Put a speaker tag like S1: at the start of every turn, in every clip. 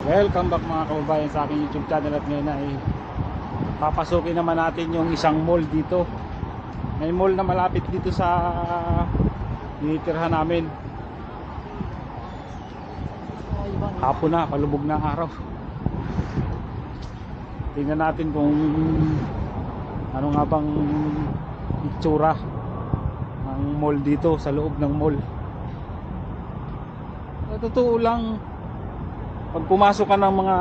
S1: Welcome back mga kababayan sa aking YouTube channel. At ngayon ay papasukin naman natin yung isang mall dito. May mall na malapit dito sa tinitirhan namin. Hapon na, palubog na araw. Tingnan natin kung ano nga bang itsura ng mall dito, sa loob ng mall. Sa totoo lang, pag pumasok ka ng mga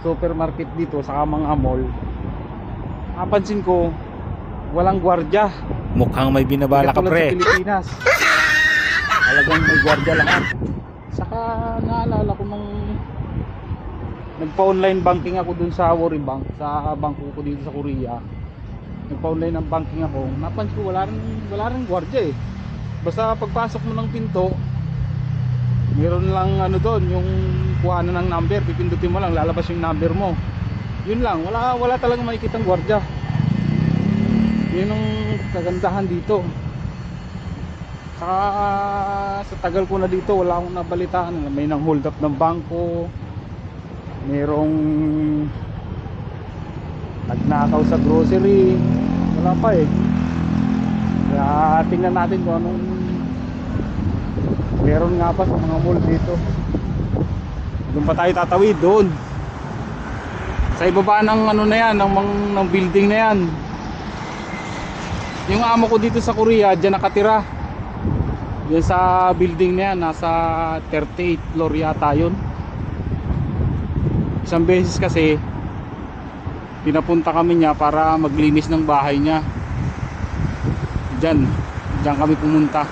S1: supermarket dito sa mga mall, napansin ko walang gwardiya.
S2: Mukhang may binabala ka, pre.
S1: Sa Pilipinas talagang may gwardiya lahat. Saka naalala ko nung nagpa-online banking ako dun sa Worry Bank, sa bangko ko dito sa Korea. Nagpa-online ng banking ako, napansin ko wala rin gwardiya eh. Basta pagpasok mo ng pinto, meron lang ano doon, yung kuhanan ng number, pipindutin mo lang, lalabas yung number mo. Yun lang, wala talagang makikitang gwardiya. Yun ang kagandahan dito. Saka sa tagal ko na dito, wala akong nabalitaan. May nang hold up ng bangko, merong nagnakaw sa grocery, wala pa eh. Kaya tingnan natin kung anong meron nga pa sa mga mall dito. Doon pa tayo tatawid, doon sa ibaba ng ano na yan, ng building na yan. Yung amo ko dito sa Korea, dyan nakatira. Yan sa building na yan, nasa 38th floor yata yun. Isang beses kasi pinapunta kami niya para maglinis ng bahay niya. Dyan kami pumunta.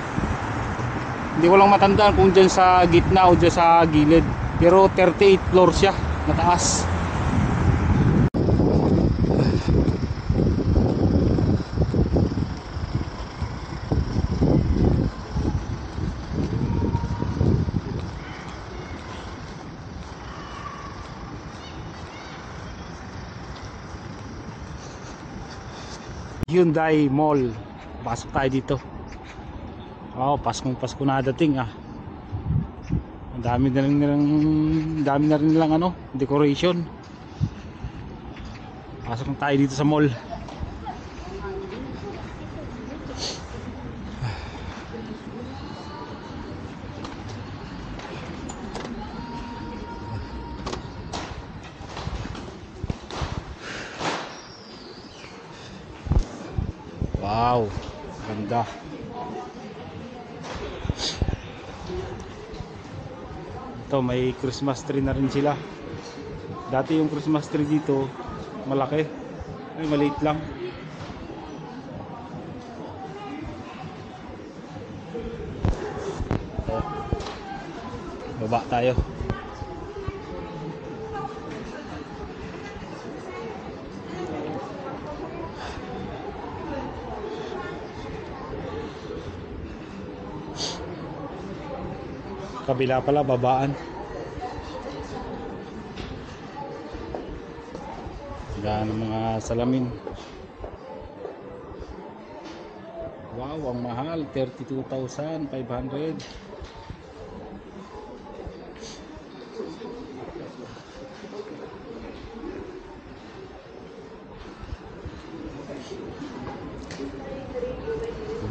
S1: Hindi ko lang matandaan kung dyan sa gitna o dyan sa gilid, pero 38 floor siya, mataas. Hyundai Mall. Pasok tayo dito. Wow, Pasko na dating ah. Ang dami na rin nilang ano, decoration. Pasok na tayo dito sa mall. Wow, ganda. Ito, may Christmas tree na rin sila. Dati yung Christmas tree dito malaki, ay maliit lang. Baba tayo. Kabila pala, babaan. Yan ang mga salamin. Wow, ang mahal, 32,500.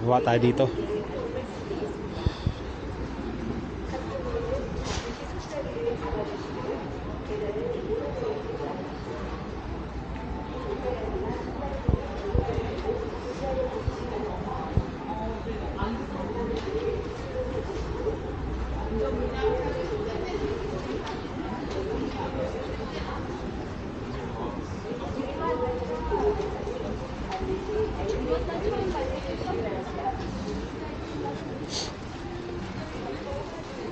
S1: Baba tayo dito.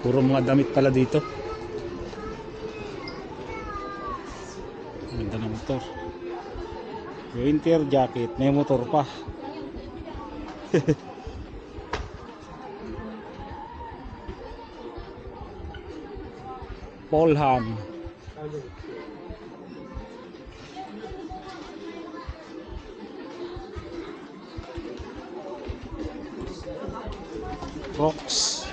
S1: Puro mga damit pala dito. Ganda ng motor. Winter jacket, may motor pa. Polham. Crocs.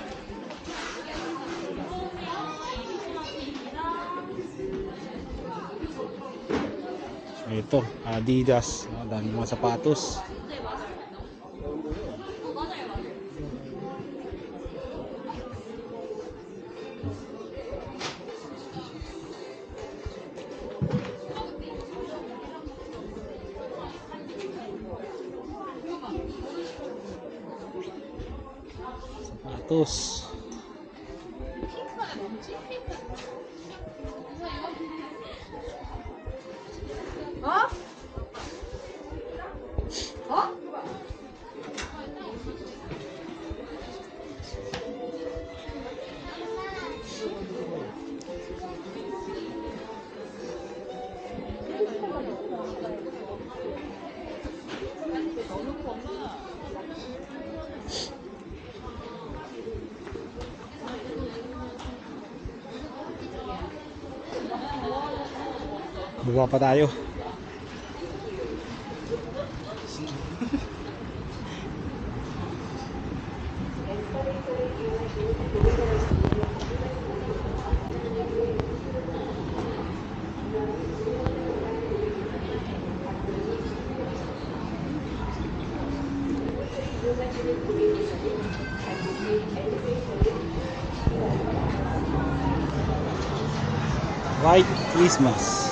S1: Ito, Adidas. Dami mga sapatos. Sapatos.
S3: 어? 어?
S1: Baba pa tayo. White Christmas.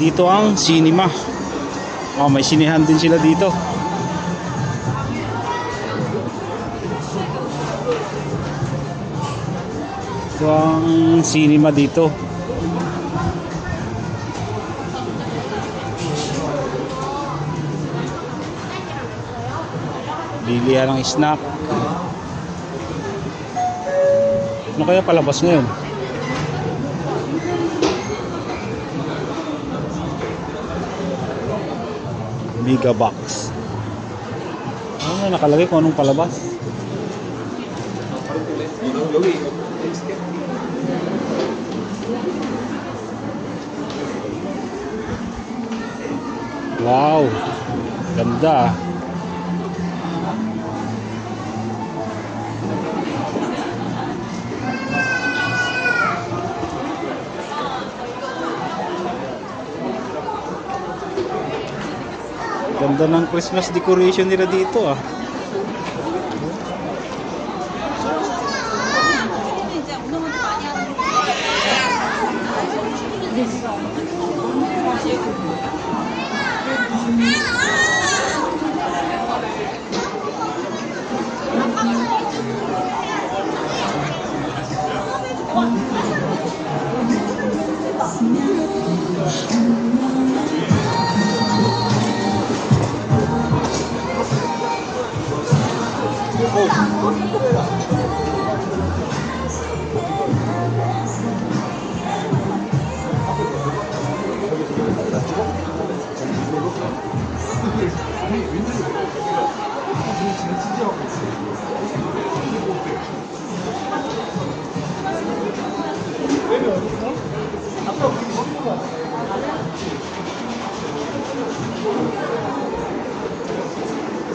S1: Dito ang cinema. Oh, may sinehan din sila dito. Ito ang cinema dito. Bilihan ng snack. Ano kaya palabas ngayon? Mega box. Ano nakalagay kung anong palabas? Wow, ganda. Ganda ng Christmas decoration nila dito ah.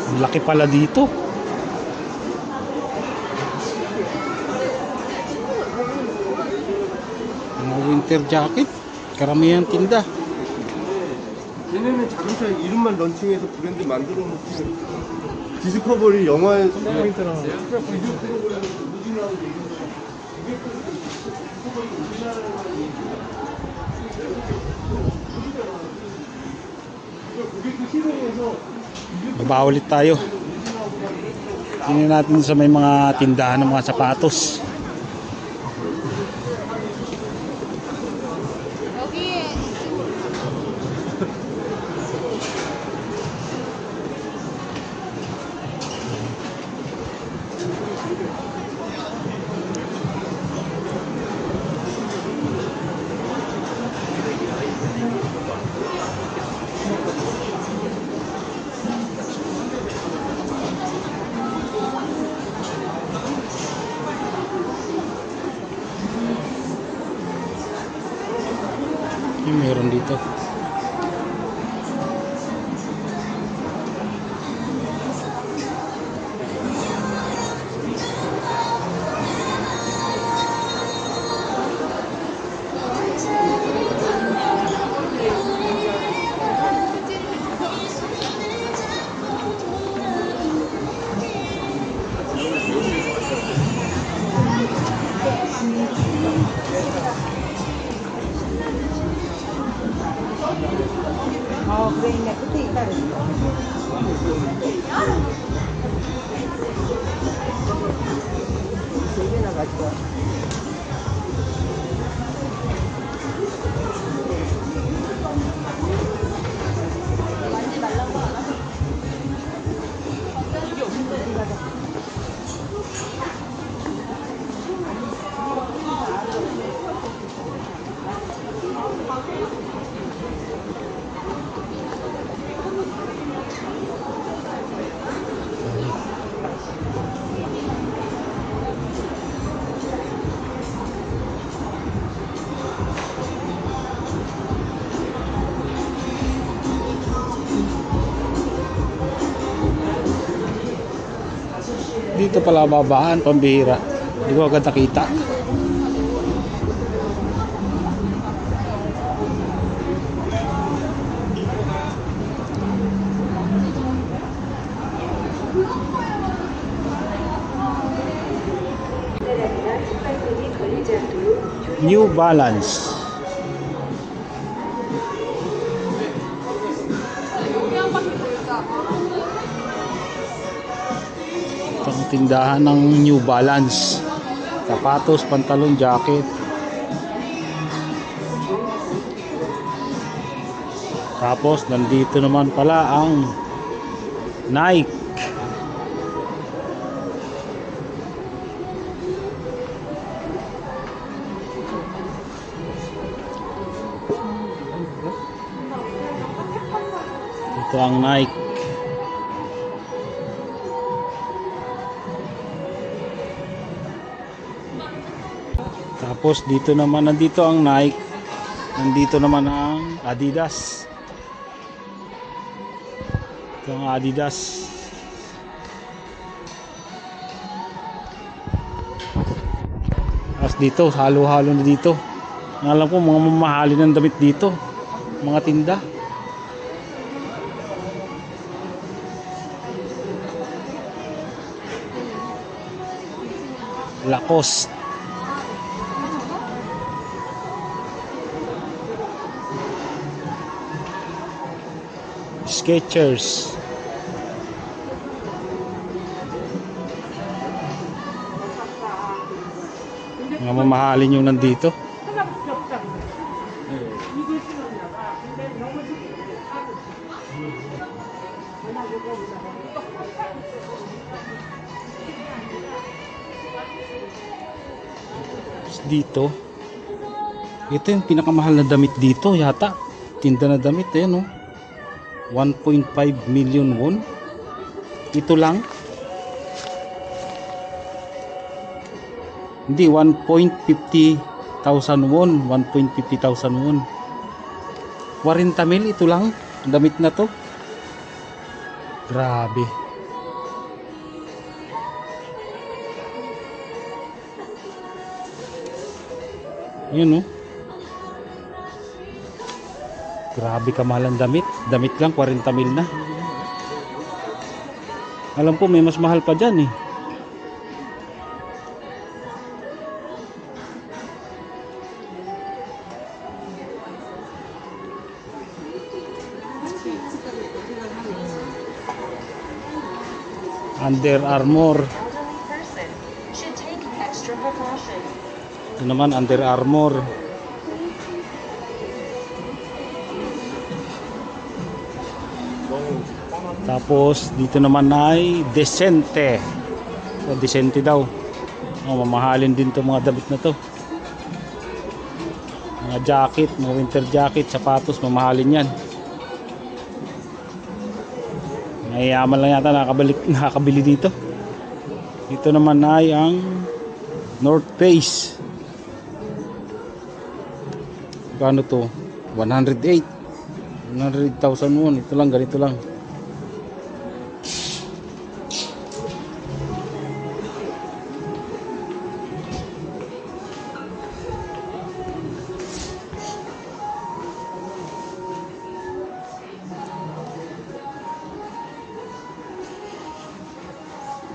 S1: Ang laki pala dito. Mga winter jacket, karamihan tinda.
S4: 얘네는 자동차 이름만 런칭해서 브랜드 만들어 놓고 디스커버리 영화에 포인트랑
S1: Baba ulit tayo. Tingnan natin sa may mga tindahan ng mga sapatos. Meron dito. Dito pala babaan, pambihira. Hindi ko agad nakita. New Balance. Itong tindahan ng New Balance. Sapatos, pantalon, jacket. Tapos nandito naman pala ang Nike. Ito ang Nike. Tapos dito naman, nandito ang Nike. Nandito naman ang Adidas. Ito ang Adidas. Tapos dito, halo-halo na dito. Alam ko mga mamahalin ng damit dito. Mga tinda. Lacoste. Skechers. Mga mamahalin yung nandito. Dito, ito yung pinakamahal na damit dito yata. Tinda na damit, ayan, oh. 1.5 million won. Ito lang. Hindi, 1.50,000 won. 1.50,000 won. 40 mil, ito lang. Damit na to. Grabe. Yun, oh. Grabe kamahal ang damit. Damit lang 40 mil na. Alam ko may mas mahal pa dyan eh. Under Armour. Ito naman Under Armour. Tapos dito naman ay Decente. So, Decente daw. Oh, mamahalin din 'tong mga damit na to. Mga jacket, mga winter jacket, sapatos, mamahalin 'yan. Mayayaman lang yata nakakabili dito. Dito naman ay ang North Face. Kano to? 108. 100,000 won. Ito lang, ganito lang.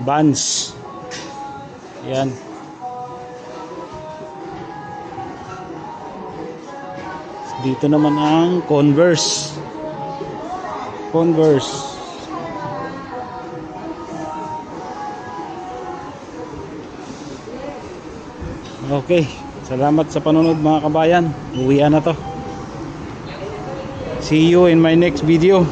S1: Vans. Yan. Dito naman ang Converse. Converse. Okay, salamat sa panonood mga kabayan. Uwian na to. See you in my next video.